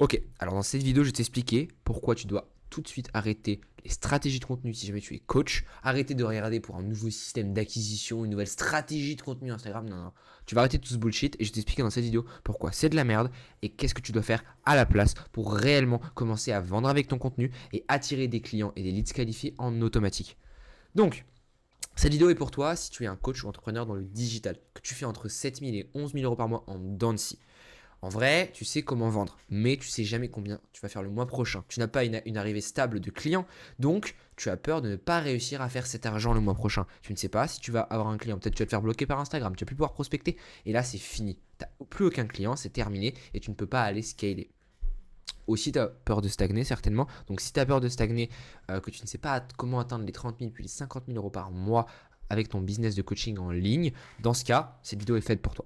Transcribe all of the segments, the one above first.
Ok, alors dans cette vidéo, je vais t'expliquer pourquoi tu dois tout de suite arrêter les stratégies de contenu si jamais tu es coach. Arrêter de regarder pour un nouveau système d'acquisition, une nouvelle stratégie de contenu Instagram. Non, non. Tu vas arrêter tout ce bullshit et je vais t'expliquer dans cette vidéo pourquoi c'est de la merde et qu'est-ce que tu dois faire à la place pour réellement commencer à vendre avec ton contenu et attirer des clients et des leads qualifiés en automatique. Donc, cette vidéo est pour toi si tu es un coach ou entrepreneur dans le digital, que tu fais entre 7 000 et 11 000 euros par mois en dents de scie. En vrai, tu sais comment vendre, mais tu sais jamais combien tu vas faire le mois prochain. Tu n'as pas une arrivée stable de clients, donc tu as peur de ne pas réussir à faire cet argent le mois prochain. Tu ne sais pas si tu vas avoir un client, peut-être tu vas te faire bloquer par Instagram, tu vas plus pouvoir prospecter, et là c'est fini. Tu n'as plus aucun client, c'est terminé, et tu ne peux pas aller scaler. Aussi, tu as peur de stagner certainement. Donc si tu as peur de stagner, que tu ne sais pas comment atteindre les 30 000 puis les 50 000 euros par mois avec ton business de coaching en ligne, dans ce cas, cette vidéo est faite pour toi.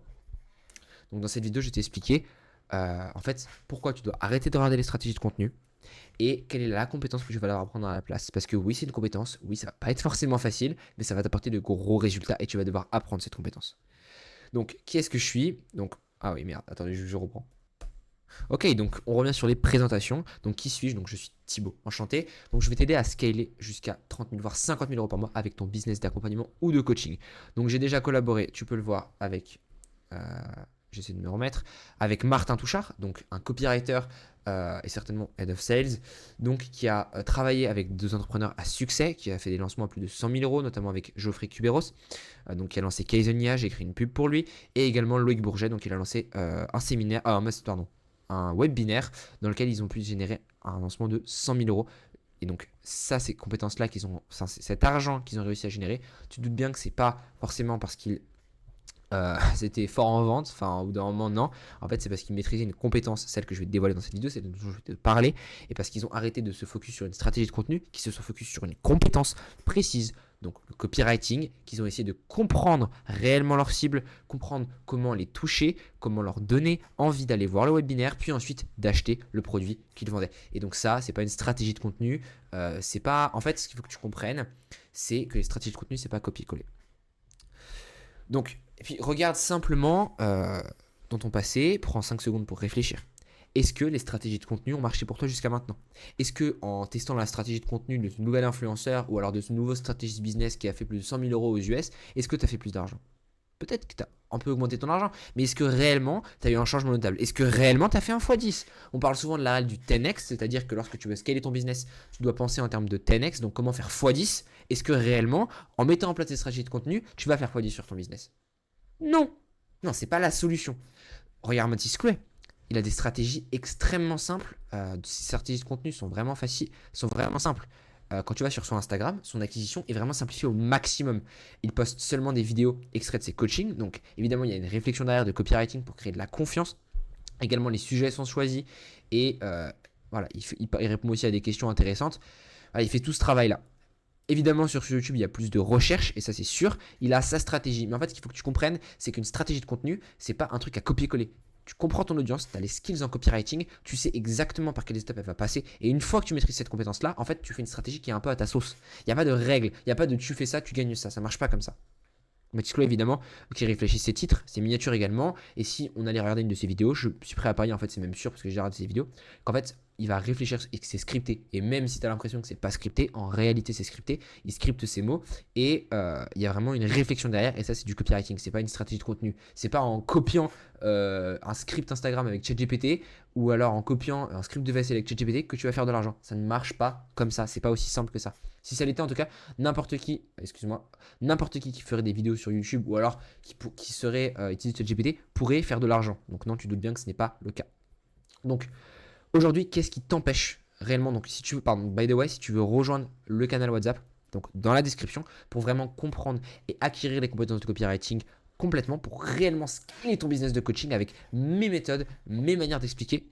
Donc dans cette vidéo, je vais t'expliquer en fait pourquoi tu dois arrêter de regarder les stratégies de contenu et quelle est la compétence que tu vas leur apprendre à la place. Parce que oui, c'est une compétence, oui, ça va pas être forcément facile, mais ça va t'apporter de gros résultats et tu vas devoir apprendre cette compétence. Donc, qui est-ce que je suis? Donc, ah oui, merde, attendez, je reprends. Ok, donc on revient sur les présentations. Donc, qui suis-je? Donc, je suis Thibaut, enchanté. Donc, je vais t'aider à scaler jusqu'à 30 000, voire 50 000 euros par mois avec ton business d'accompagnement ou de coaching. Donc, j'ai déjà collaboré, tu peux le voir, avec j'essaie de me remettre, avec Martin Touchard, donc un copywriter et certainement Head of Sales, donc qui a travaillé avec deux entrepreneurs à succès, qui a fait des lancements à plus de 100 000 euros, notamment avec Geoffrey Cuberos, donc qui a lancé Kaizonia, j'ai écrit une pub pour lui, et également Loïc Bourget, donc il a lancé un séminaire, un webinaire dans lequel ils ont pu générer un lancement de 100 000 euros. Et donc ça, ces compétences-là, cet argent qu'ils ont réussi à générer, tu te doutes bien que c'est pas forcément parce qu'ils c'était fort en vente, enfin au bout d'un moment non, en fait c'est parce qu'ils maîtrisaient une compétence, celle que je vais te dévoiler dans cette vidéo, c'est dont je vais te parler, et parce qu'ils ont arrêté de se focus sur une stratégie de contenu, qu'ils se sont focus sur une compétence précise, donc le copywriting, qu'ils ont essayé de comprendre réellement leur cible, comprendre comment les toucher, comment leur donner envie d'aller voir le webinaire, puis ensuite d'acheter le produit qu'ils vendaient. Et donc ça, c'est pas une stratégie de contenu, c'est pas, en fait ce qu'il faut que tu comprennes, c'est que les stratégies de contenu, c'est pas copier-coller. Donc, et puis regarde simplement dans ton passé, prends 5 secondes pour réfléchir. Est-ce que les stratégies de contenu ont marché pour toi jusqu'à maintenant? Est-ce que en testant la stratégie de contenu de ce nouvel influenceur ou alors de ce nouveau stratégiste business qui a fait plus de 100 000 euros aux US, est-ce que tu as fait plus d'argent? Peut-être que tu as un peu augmenté ton argent, mais est-ce que réellement tu as eu un changement notable? Est-ce que réellement tu as fait un x10? On parle souvent de la règle du 10x, c'est-à-dire que lorsque tu veux scaler ton business, tu dois penser en termes de 10x, donc comment faire x10? Est-ce que réellement, en mettant en place des stratégies de contenu, tu vas faire x10 sur ton business? Non, non, c'est pas la solution. Regarde Mathis Clouet, il a des stratégies extrêmement simples. Ses stratégies de contenu sont vraiment faciles, sont vraiment simples. Quand tu vas sur son Instagram, son acquisition est vraiment simplifiée au maximum. Il poste seulement des vidéos extraits de ses coachings. Donc évidemment, il y a une réflexion derrière de copywriting pour créer de la confiance. Également, les sujets sont choisis. Et voilà, il répond aussi à des questions intéressantes. Voilà, il fait tout ce travail-là. Évidemment, sur YouTube, il y a plus de recherche, et ça c'est sûr. Il a sa stratégie. Mais en fait, ce qu'il faut que tu comprennes, c'est qu'une stratégie de contenu, c'est pas un truc à copier-coller. Tu comprends ton audience, tu as les skills en copywriting, tu sais exactement par quelles étapes elle va passer. Et une fois que tu maîtrises cette compétence-là, en fait, tu fais une stratégie qui est un peu à ta sauce. Il n'y a pas de règles, il n'y a pas de tu fais ça, tu gagnes ça. Ça marche pas comme ça. Mathis Clouet, évidemment, qui réfléchit ses titres, ses miniatures également. Et si on allait regarder une de ses vidéos, je suis prêt à parier, en fait, c'est même sûr, parce que j'ai regardé ses vidéos, qu'en fait, il va réfléchir et que c'est scripté. Et même si tu as l'impression que c'est pas scripté, en réalité, c'est scripté. Il scripte ses mots et il y a vraiment une réflexion derrière. Et ça, c'est du copywriting. C'est pas une stratégie de contenu. C'est pas en copiant un script Instagram avec ChatGPT ou alors en copiant un script de vaisselle avec ChatGPT que tu vas faire de l'argent. Ça ne marche pas comme ça. C'est pas aussi simple que ça. Si ça l'était, en tout cas, n'importe qui qui ferait des vidéos sur YouTube ou alors qui serait utilisé ChatGPT pourrait faire de l'argent. Donc non, tu doutes bien que ce n'est pas le cas. Donc aujourd'hui, qu'est-ce qui t'empêche réellement? Donc si tu veux, pardon, by the way, si tu veux rejoindre le canal WhatsApp, donc dans la description, pour vraiment comprendre et acquérir les compétences de copywriting complètement, pour réellement scaler ton business de coaching avec mes méthodes, mes manières d'expliquer,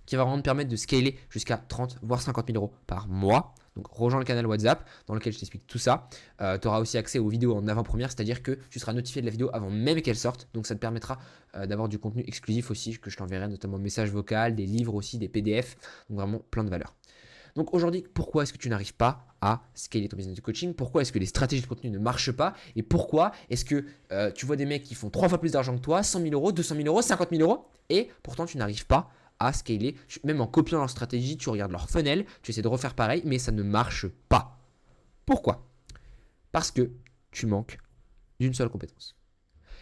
qui va vraiment te permettre de scaler jusqu'à 30 voire 50 000 euros par mois. Donc rejoins le canal WhatsApp dans lequel je t'explique tout ça. Tu auras aussi accès aux vidéos en avant-première, c'est-à-dire que tu seras notifié de la vidéo avant même qu'elle sorte. Donc ça te permettra d'avoir du contenu exclusif aussi que je t'enverrai, notamment message vocal, des livres aussi, des PDF. Donc vraiment plein de valeur. Donc aujourd'hui, pourquoi est-ce que tu n'arrives pas à scaler ton business de coaching? Pourquoi est-ce que les stratégies de contenu ne marchent pas? Et pourquoi est-ce que tu vois des mecs qui font 3 fois plus d'argent que toi, 100 000 euros, 200 000 euros, 50 000 euros, et pourtant tu n'arrives pas à scaler. Même en copiant leur stratégie, tu regardes leur funnel, tu essaies de refaire pareil, mais ça ne marche pas. Pourquoi? Parce que tu manques d'une seule compétence.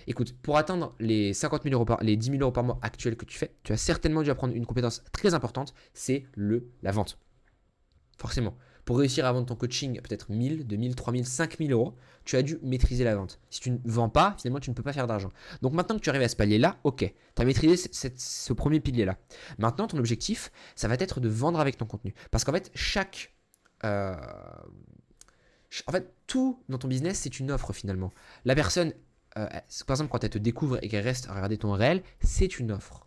Écoute, pour atteindre les 50 000 euros les 10 000 euros par mois actuels que tu fais, tu as certainement dû apprendre une compétence très importante, c'est la vente. Forcément. Pour réussir à vendre ton coaching, peut-être 1000, 2000, 3000, 5000 euros, tu as dû maîtriser la vente. Si tu ne vends pas, finalement, tu ne peux pas faire d'argent. Donc maintenant que tu arrives à ce palier-là, ok, tu as maîtrisé ce premier pilier-là. Maintenant, ton objectif, ça va être de vendre avec ton contenu. Parce qu'en fait, en fait, tout dans ton business, c'est une offre finalement. La personne, par exemple, quand elle te découvre et qu'elle reste à regarder ton réel, c'est une offre.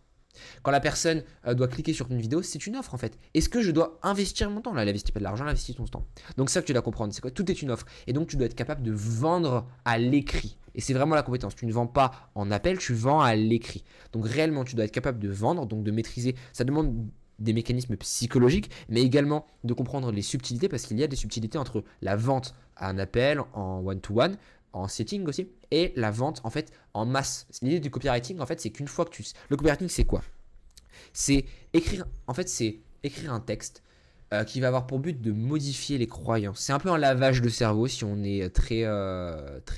Quand la personne doit cliquer sur une vidéo, c'est une offre en fait. Est-ce que je dois investir mon temps? Là, elle investit pas de l'argent, elle investit ton temps. Donc ça que tu dois comprendre, c'est quoi? Tout est une offre. Et donc tu dois être capable de vendre à l'écrit. Et c'est vraiment la compétence. Tu ne vends pas en appel, tu vends à l'écrit. Donc réellement, tu dois être capable de vendre, donc de maîtriser. Ça demande des mécanismes psychologiques, mais également de comprendre les subtilités, parce qu'il y a des subtilités entre la vente à un appel en one-to-one, en setting aussi, et la vente en fait en masse. L'idée du copywriting en fait, c'est qu'une fois que le copywriting, c'est quoi? C'est écrire un texte qui va avoir pour but de modifier les croyances. C'est un peu un lavage de cerveau si on est très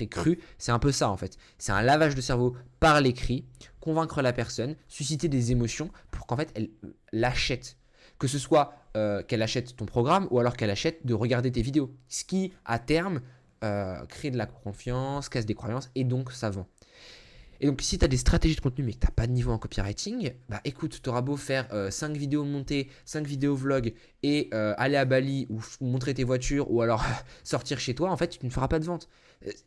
cru. C'est un peu ça en fait. C'est un lavage de cerveau par l'écrit, convaincre la personne, susciter des émotions pour qu'en fait elle l'achète. Que ce soit qu'elle achète ton programme ou alors qu'elle achète de regarder tes vidéos. Ce qui, à terme, crée de la confiance, casse des croyances et donc ça vend. Et donc, si tu as des stratégies de contenu mais que tu n'as pas de niveau en copywriting, bah écoute, tu auras beau faire 5 vidéos montées, 5 vidéos vlog et aller à Bali ou montrer tes voitures ou alors sortir chez toi, en fait, tu ne feras pas de vente.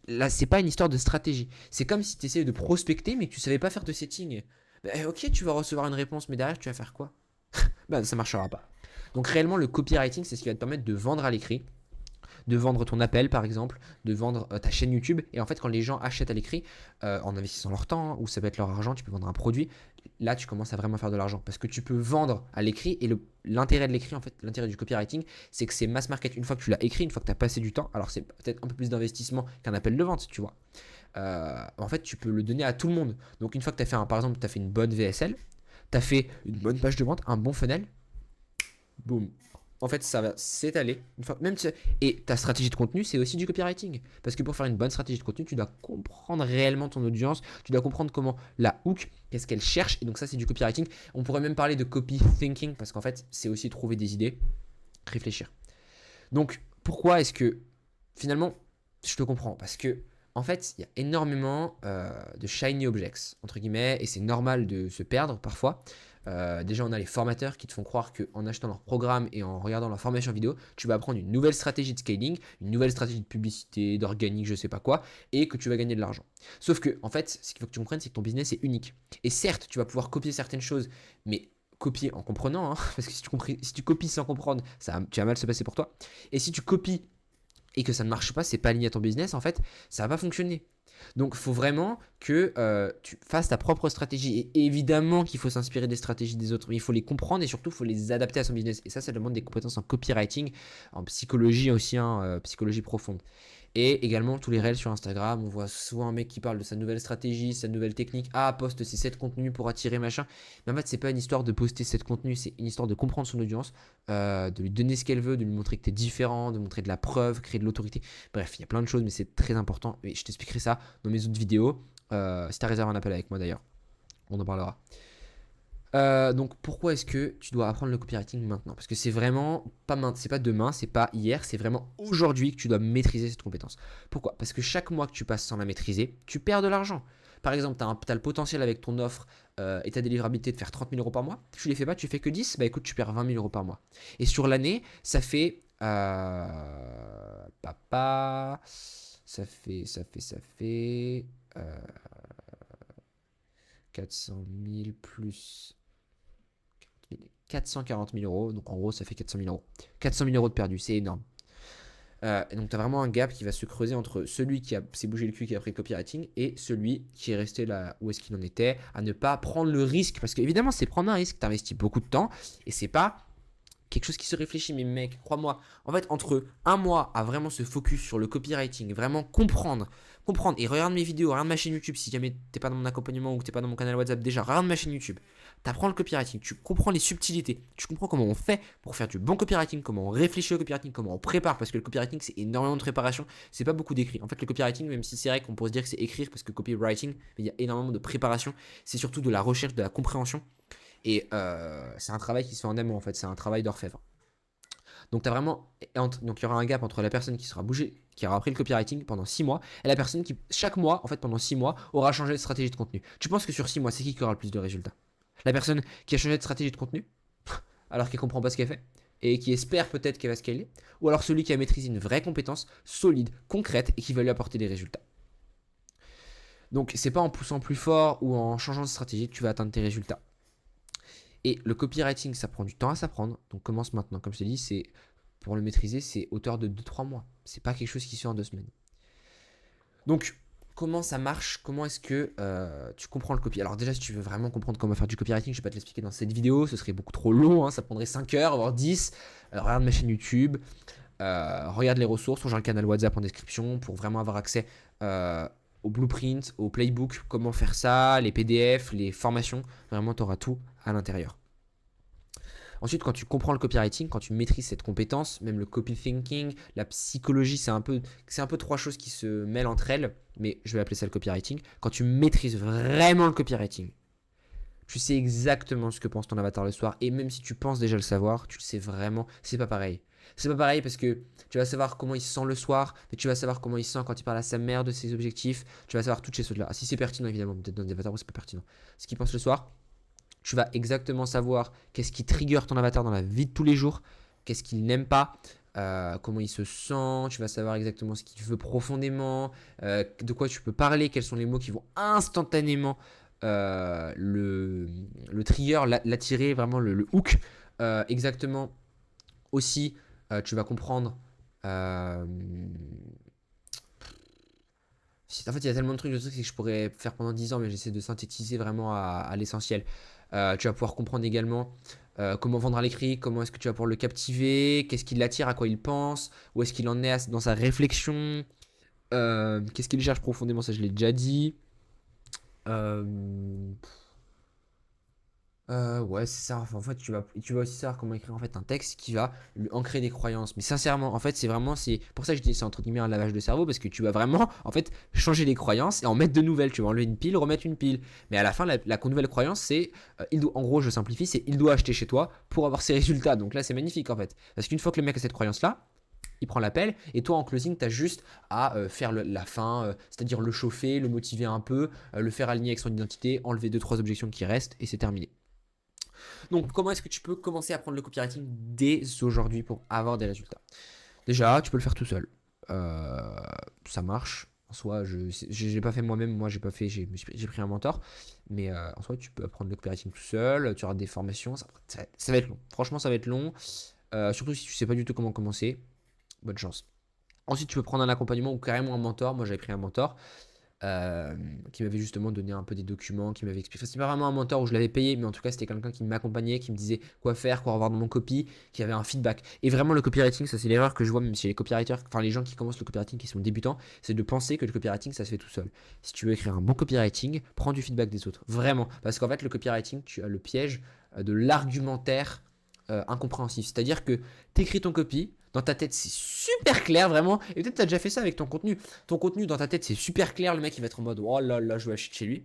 Là, c'est pas une histoire de stratégie. C'est comme si tu essayais de prospecter mais que tu savais pas faire de setting. Bah, ok, tu vas recevoir une réponse, mais derrière, tu vas faire quoi? Bah, ça marchera pas. Donc, réellement, le copywriting, c'est ce qui va te permettre de vendre à l'écrit, de vendre ton appel par exemple, de vendre ta chaîne YouTube. Et en fait, quand les gens achètent à l'écrit, en investissant leur temps, ou ça peut être leur argent, tu peux vendre un produit, là tu commences à vraiment faire de l'argent. Parce que tu peux vendre à l'écrit, et l'intérêt de l'écrit, en fait, l'intérêt du copywriting, c'est que c'est mass market. Une fois que tu l'as écrit, une fois que tu as passé du temps, alors c'est peut-être un peu plus d'investissement qu'un appel de vente, tu vois. En fait, tu peux le donner à tout le monde. Donc une fois que tu as fait par exemple, tu as fait une bonne VSL, tu as fait une bonne page de vente, un bon funnel, boum. En fait, ça va s'étaler. Et ta stratégie de contenu, c'est aussi du copywriting. Parce que pour faire une bonne stratégie de contenu, tu dois comprendre réellement ton audience. Tu dois comprendre comment la hook, qu'est-ce qu'elle cherche. Et donc ça, c'est du copywriting. On pourrait même parler de copy thinking. Parce qu'en fait, c'est aussi trouver des idées, réfléchir. Donc, pourquoi est-ce que, finalement, je te comprends? Parce que, en fait, il y a énormément de shiny objects, entre guillemets. Et c'est normal de se perdre parfois. Déjà, on a les formateurs qui te font croire qu'en achetant leur programme et en regardant leur formation vidéo, tu vas apprendre une nouvelle stratégie de scaling, une nouvelle stratégie de publicité, d'organique, je sais pas quoi, et que tu vas gagner de l'argent. Sauf que, en fait, ce qu'il faut que tu comprennes, c'est que ton business est unique. Et certes, tu vas pouvoir copier certaines choses, mais copier en comprenant, hein, parce que si tu copies sans comprendre, tu vas mal se passer pour toi. Et si tu copies et que ça ne marche pas, c'est pas aligné à ton business, en fait, ça va pas fonctionner. Donc, il faut vraiment que tu fasses ta propre stratégie. Et évidemment qu'il faut s'inspirer des stratégies des autres. Mais il faut les comprendre et surtout, il faut les adapter à son business. Et ça demande des compétences en copywriting, en psychologie aussi, psychologie profonde. Et également, tous les réels sur Instagram, on voit souvent un mec qui parle de sa nouvelle stratégie, sa nouvelle technique. Ah, poste ces 7 contenus pour attirer machin. Mais en fait, c'est pas une histoire de poster 7 contenus, c'est une histoire de comprendre son audience, de lui donner ce qu'elle veut, de lui montrer que tu es différent, de montrer de la preuve, créer de l'autorité. Bref, il y a plein de choses, mais c'est très important. Et je t'expliquerai ça dans mes autres vidéos. Si tu as réservé un appel avec moi d'ailleurs, on en parlera. Donc pourquoi est-ce que tu dois apprendre le copywriting maintenant? Parce que c'est vraiment c'est pas demain, c'est pas hier, c'est vraiment aujourd'hui que tu dois maîtriser cette compétence. Pourquoi? Parce que chaque mois que tu passes sans la maîtriser, tu perds de l'argent. Par exemple, tu as le potentiel avec ton offre et ta délivrabilité de faire 30 000 euros par moit. Tu les fais pas, tu fais que 10, bah écoute, tu perds 20 000 euros par mois. Et sur l'année, ça fait ça fait 400 000 plus 440 000 euros. Donc en gros, ça fait 400 000 euros. 400 000 euros de perdu, c'est énorme. Et donc tu as vraiment un gap qui va se creuser entre celui qui s'est bougé le cul, qui a pris le copywriting, et celui qui est resté là où est-ce qu'il en était, à ne pas prendre le risque. Parce qu'évidemment, c'est prendre un risque. Tu investis beaucoup de temps et c'est pas quelque chose qui se réfléchit, mais mec, crois-moi, en fait, entre un mois à vraiment se focus sur le copywriting, vraiment comprendre, et regarde mes vidéos, regarde ma chaîne YouTube, si jamais t'es pas dans mon accompagnement ou que t'es pas dans mon canal WhatsApp déjà, regarde ma chaîne YouTube, t'apprends le copywriting, tu comprends les subtilités, tu comprends comment on fait pour faire du bon copywriting, comment on réfléchit au copywriting, comment on prépare, parce que le copywriting c'est énormément de préparation, c'est pas beaucoup d'écrit. En fait, le copywriting, même si c'est vrai qu'on pourrait se dire que c'est écrire parce que copywriting, mais il y a énormément de préparation, c'est surtout de la recherche, de la compréhension. Et c'est un travail qui se fait en amont en fait, c'est un travail d'orfèvre. Donc tu as vraiment, donc il y aura un gap entre la personne qui sera bougée, qui aura appris le copywriting pendant 6 mois, et la personne qui, chaque mois, en fait pendant 6 mois, aura changé de stratégie de contenu. Tu penses que sur 6 mois, c'est qui aura le plus de résultats? La personne qui a changé de stratégie de contenu, alors qu'elle comprend pas ce qu'elle fait, et qui espère peut-être qu'elle va scaler, ou alors celui qui a maîtrisé une vraie compétence solide, concrète, et qui va lui apporter des résultats. Donc c'est pas en poussant plus fort ou en changeant de stratégie que tu vas atteindre tes résultats. Et le copywriting, ça prend du temps à s'apprendre. Donc commence maintenant. Comme je t'ai dit, c'est pour le maîtriser, c'est hauteur de 2-3 mois. C'est pas quelque chose qui se fait en 2 semaines. Donc, comment ça marche? Comment est-ce que tu comprends le copy? Alors déjà, si tu veux vraiment comprendre comment faire du copywriting, je vais pas te l'expliquer dans cette vidéo. Ce serait beaucoup trop long. Hein, ça prendrait 5 heures, voire 10. Regarde ma chaîne YouTube. Regarde les ressources. Rejoins le canal WhatsApp en description pour vraiment avoir accès au blueprint, au playbook, comment faire ça, les PDF, les formations. Vraiment, tu auras tout à l'intérieur. Ensuite, quand tu comprends le copywriting, quand tu maîtrises cette compétence, même le copy thinking, la psychologie, c'est un peu 3 choses qui se mêlent entre elles, mais je vais appeler ça le copywriting. Quand tu maîtrises vraiment le copywriting, tu sais exactement ce que pense ton avatar le soir, et même si tu penses déjà le savoir, tu le sais vraiment, c'est pas pareil. C'est pas pareil parce que tu vas savoir comment il se sent le soir, mais tu vas savoir comment il se sent quand il parle à sa mère de ses objectifs, tu vas savoir toutes ces choses-là. Si c'est pertinent, évidemment, peut-être dans des avatars où c'est pas pertinent. Ce qu'il pense le soir, tu vas exactement savoir qu'est-ce qui trigger ton avatar dans la vie de tous les jours, qu'est-ce qu'il n'aime pas, comment il se sent, tu vas savoir exactement ce qu'il veut profondément, de quoi tu peux parler, quels sont les mots qui vont instantanément le trigger, l'attirer, vraiment le hook. Exactement aussi, tu vas comprendre. En fait, il y a tellement de trucs que je pourrais faire pendant 10 ans, mais j'essaie de synthétiser vraiment à l'essentiel. Tu vas pouvoir comprendre également comment vendre à l'écrit, comment est-ce que tu vas pouvoir le captiver, qu'est-ce qui l'attire, à quoi il pense, où est-ce qu'il en est dans sa réflexion, qu'est-ce qu'il cherche profondément, ça je l'ai déjà dit. Euh, ouais, c'est ça. Enfin, en fait, tu vas aussi savoir comment écrire en fait un texte qui va lui ancrer des croyances. Mais sincèrement, en fait, c'est pour ça que je dis c'est entre guillemets un lavage de cerveau parce que tu vas vraiment en fait changer les croyances et en mettre de nouvelles. Tu vas enlever une pile, remettre une pile. Mais à la fin, la nouvelle croyance, c'est en gros, je simplifie, c'est il doit acheter chez toi pour avoir ses résultats. Donc là, c'est magnifique en fait. Parce qu'une fois que le mec a cette croyance-là, il prend l'appel et toi en closing, tu as juste à faire la fin, c'est-à-dire le chauffer, le motiver un peu, le faire aligner avec son identité, enlever 2-3 objections qui restent et c'est terminé. Donc, comment est-ce que tu peux commencer à apprendre le copywriting dès aujourd'hui pour avoir des résultats? Déjà, tu peux le faire tout seul. Ça marche. En soi, je n'ai pas fait moi-même. Moi, j'ai pas fait. J'ai pris un mentor. Mais en soi, tu peux apprendre le copywriting tout seul. Tu auras des formations. Ça va être long. Franchement, ça va être long. Surtout si tu sais pas du tout comment commencer. Bonne chance. Ensuite, tu peux prendre un accompagnement ou carrément un mentor. Moi, j'avais pris un mentor qui m'avait justement donné un peu des documents, qui m'avait expliqué. Enfin, c'était pas vraiment un mentor où je l'avais payé, mais en tout cas, c'était quelqu'un qui m'accompagnait, qui me disait quoi faire, quoi revoir dans mon copy, qui avait un feedback. Et vraiment, le copywriting, ça, c'est l'erreur que je vois même chez les copywriters, enfin, les gens qui commencent le copywriting, qui sont débutants, c'est de penser que le copywriting, ça se fait tout seul. Si tu veux écrire un bon copywriting, prends du feedback des autres. Vraiment. Parce qu'en fait, le copywriting, tu as le piège de l'argumentaire incompréhensif. C'est-à-dire que tu écris ton copy, dans ta tête c'est super clair vraiment, et peut-être tu as déjà fait ça avec ton contenu. Ton contenu dans ta tête c'est super clair, le mec il va être en mode oh là là je vais acheter chez lui.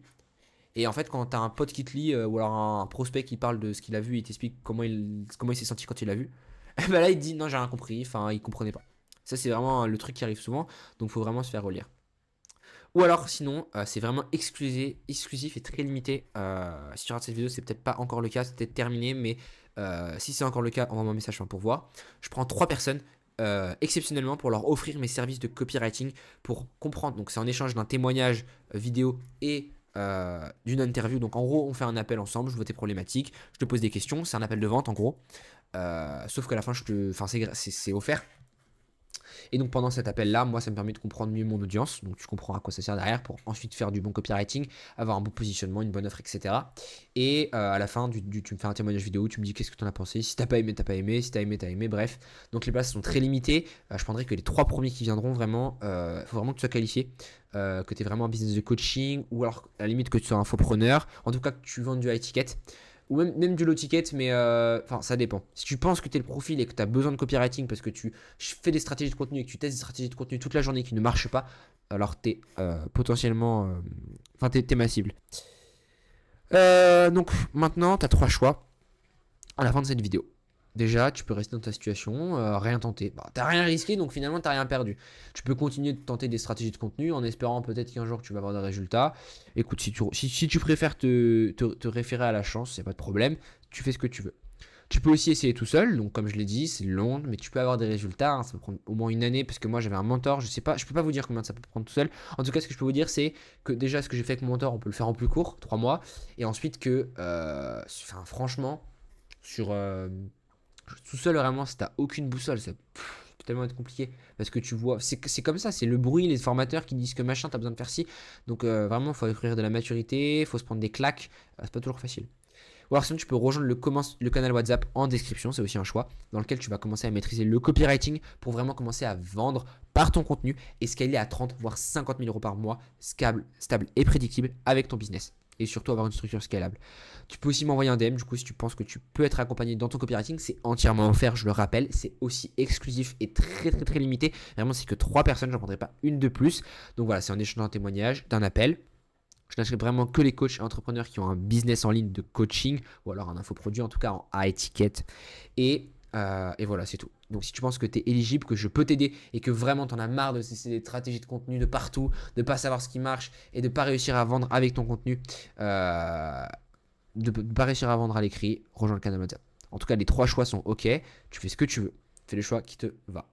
Et en fait quand tu as un pote qui te lit ou alors un prospect qui parle de ce qu'il a vu, il t'explique comment il s'est senti quand il l'a vu, et ben là il te dit non j'ai rien compris, enfin il comprenait pas. Ça c'est vraiment le truc qui arrive souvent, donc il faut vraiment se faire relire. Ou alors sinon, c'est vraiment exclusif et très limité. Si tu regardes cette vidéo, c'est peut-être pas encore le cas, c'est peut-être terminé, mais si c'est encore le cas, envoie-moi un message pour voir. Je prends 3 personnes exceptionnellement pour leur offrir mes services de copywriting pour comprendre. Donc c'est en échange d'un témoignage vidéo et d'une interview. Donc en gros, on fait un appel ensemble, je vois tes problématiques, je te pose des questions, c'est un appel de vente en gros. Sauf qu'à la fin, c'est offert. Et donc pendant cet appel-là, moi, ça me permet de comprendre mieux mon audience. Donc tu comprends à quoi ça sert derrière pour ensuite faire du bon copywriting, avoir un bon positionnement, une bonne offre, etc. Et à la fin, tu me fais un témoignage vidéo, tu me dis qu'est-ce que tu en as pensé. Si t'as pas aimé, t'as pas aimé. Si t'as aimé, t'as aimé. Bref. Donc les places sont très limitées. Je prendrai que les 3 premiers qui viendront vraiment. Il faut vraiment que tu sois qualifié. Que tu es vraiment un business de coaching, ou alors à la limite que tu sois infopreneur, en tout cas que tu vendes du high ticket, ou même du low ticket, mais enfin ça dépend. Si tu penses que tu es le profil et que tu as besoin de copywriting parce que tu fais des stratégies de contenu et que tu testes des stratégies de contenu toute la journée qui ne marchent pas, alors tu es potentiellement, enfin t'es ma cible. Donc maintenant tu as 3 choix à la fin de cette vidéo. Déjà, tu peux rester dans ta situation, rien tenter. Bah, t'as rien risqué, donc finalement, t'as rien perdu. Tu peux continuer de tenter des stratégies de contenu en espérant peut-être qu'un jour tu vas avoir des résultats. Écoute, si tu préfères te référer à la chance, c'est pas de problème. Tu fais ce que tu veux. Tu peux aussi essayer tout seul, donc comme je l'ai dit, c'est long, mais tu peux avoir des résultats. Ça peut prendre au moins une année, parce que moi j'avais un mentor, je sais pas, je peux pas vous dire combien ça peut prendre tout seul. En tout cas, ce que je peux vous dire, c'est que déjà ce que j'ai fait avec mon mentor, on peut le faire en plus court, 3 mois, et ensuite que, franchement, sur tout seul, vraiment, si t'as aucune boussole, ça peut tellement être compliqué. Parce que tu vois, c'est comme ça, c'est le bruit, les formateurs qui disent que machin, t'as besoin de faire ci. Donc vraiment, il faut acquérir de la maturité, il faut se prendre des claques. C'est pas toujours facile. Ou alors sinon, tu peux rejoindre le canal WhatsApp en description, c'est aussi un choix, dans lequel tu vas commencer à maîtriser le copywriting pour vraiment commencer à vendre par ton contenu et scaler à 30 voire 50 000 euros par mois, stable et prédictible avec ton business. Et surtout avoir une structure scalable. Tu peux aussi m'envoyer un DM, du coup, si tu penses que tu peux être accompagné dans ton copywriting, c'est entièrement offert, je le rappelle, c'est aussi exclusif et très très très limité. Vraiment, c'est que 3 personnes, j'en prendrai pas une de plus. Donc voilà, c'est en échange d'un témoignage, d'un appel. Je n'achèterai vraiment que les coachs et entrepreneurs qui ont un business en ligne de coaching, ou alors un infoproduit, en tout cas en high ticket. Et voilà, c'est tout. Donc si tu penses que tu es éligible, que je peux t'aider et que vraiment tu en as marre de ces stratégies de contenu de partout, de ne pas savoir ce qui marche et de ne pas réussir à vendre avec ton contenu, de ne pas réussir à vendre à l'écrit, rejoins le canal WhatsApp. En tout cas, les 3 choix sont OK. Tu fais ce que tu veux. Fais le choix qui te va.